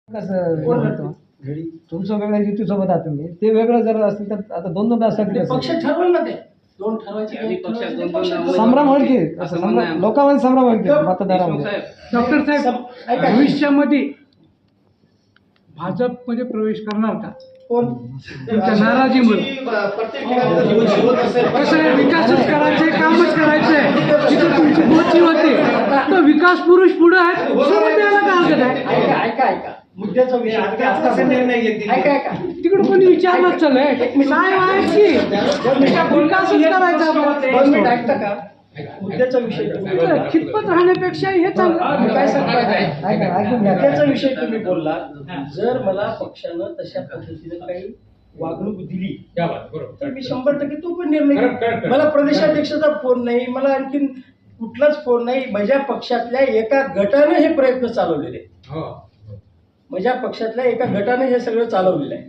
कसं होतं? तुमचं वेगळं युतीसोबत आहात तुम्ही, ते वेगळं जर असतील तर आता दोन दोन असतात ते पक्ष ठरवलं ना, ते दोन ठरवायचे आणि पक्षात दोन पक्ष दोन ठरवलं. संभ्रम होईल की असं असं म्हणणं आहे संभ्रम लोकांमध्ये संभ्रम होईल की मतदारामध्ये. डॉक्टर साहेब, ऐका, भविष्यामध्ये भाजपमध्ये प्रवेश करणार का? कोण तुमच्या नाराजीमुळे कसं आहे, विकासच करायचंय, कामच करायचंय. जिथे तुमची गोची होते तो विकास पुरुष पुढे आहेत, सोबत यायला काय हरकत आहे? ऐका ऐका ऐका मुद्द्याचा विषय ऐका ऐका तिकडे कोणी विचारणार चाललंय साहेब आहेत की विकासच करायचा दोन मिनिट आपल्याला. ऐकता का? मुद्द्याचा विषय तुम्ही बोलला. खितपत राहण्यापेक्षा हे मी चांगलं. काय सांगतो ऐका ऐकून घ्या. मुद्द्याचा विषय तुम्ही बोलला. जर मला पक्षानं तशा पद्धतीने काही वागणूक दिली तर मी 100% तो पण निर्णय घेईन. मला प्रदेशाध्यक्षाचा फोन नाही, मला आणखीन कुठलाच फोन नाही. माझ्या पक्षातल्या एका गटाने हे प्रयत्न चालवलेले आहेत. माझ्या पक्षातल्या एका गटाने हे सगळं चालवलेलं आहे.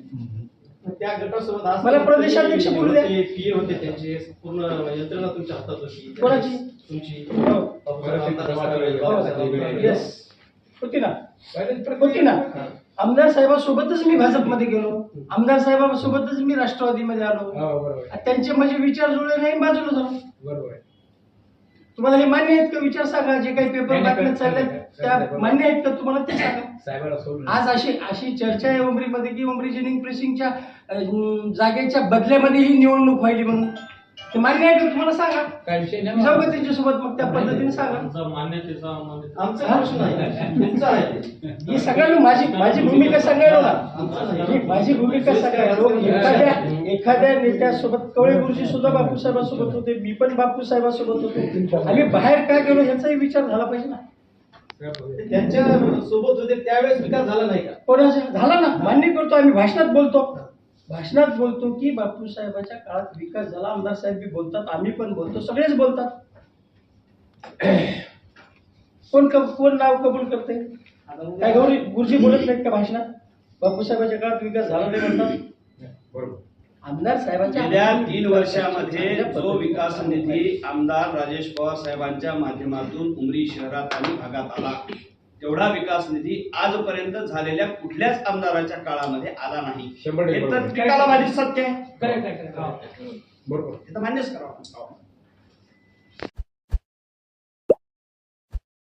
त्या गटासोबत मला प्रदेशाध्यक्ष बोलू द्या. पीए होते त्यांचे पूर्ण यंत्रणा तुमच्या हातात होती. कोणाची? तुमची हो. येस होती ना, होती ना. आमदार साहेबांसोबतच मी भाजपमध्ये गेलो, आमदार साहेबांसोबतच मी राष्ट्रवादीमध्ये आलो. त्यांचे माझे विचार जुळले नाही, बाजूला झालो. तुम्हाला हे मान्य आहेत का? विचार सांगा. जे काही पेपर बातम्या चालल्या त्या मान्य आहेत का तुम्हाला, ते सांगा. आज अशी चर्चा आहे उमरीमध्ये की उमरी जिनिंग प्रेसिंगच्या जागेच्या बदल्यामध्ये ही निवडणूक व्हायली म्हणून. ते मान्य आहे का तुम्हाला, सांगा. जाऊ का त्यांच्यासोबत, मग त्या पद्धतीने सांगा. आमचा प्रश्न आहे, तुमचा आहे. ही सगळ्यांना माझी भूमिका सांगायला ना, ही माझी भूमिका सांगायला. एखाद्या नेत्यासोबत कवळे गुरुजी सुद्धा बापूसाहेबांसोबत होते, मी पण बापूसाहेबांसोबत होतो. आम्ही बाहेर काय गेलो ह्याचाही विचार झाला पाहिजे ना. त्यांच्या सोबत होते त्यावेळेस विकास झाला नाही का? कोणाचा झाला ना, मान्य करतो. आम्ही भाषणात बोलतो की बापूसाहेबांच्या काळात विकास झाला. आमदार साहेब बी बोलतात, आम्ही पण बोलतो, सगळेच बोलतात. कोण नाव कबूल करते? काय गुरुजी बोलत नाहीत का भाषणात? बापूसाहेबांच्या काळात विकास झाला नाही म्हणतात. आमदार साहेबांच्या गेल्या 3 वर्षामध्ये जो विकास निधी आमदार राजेश पवार साहेबांच्या माध्यमातून उमरी शहरात आणि भागात आला, तेवढा विकास निधी आजपर्यंत झालेल्या कुठल्याच आमदाराच्या काळामध्ये आला नाही. हे तर पिकाला माझी सत्य आहे. करेक्ट. हे तर मान्यच करावं.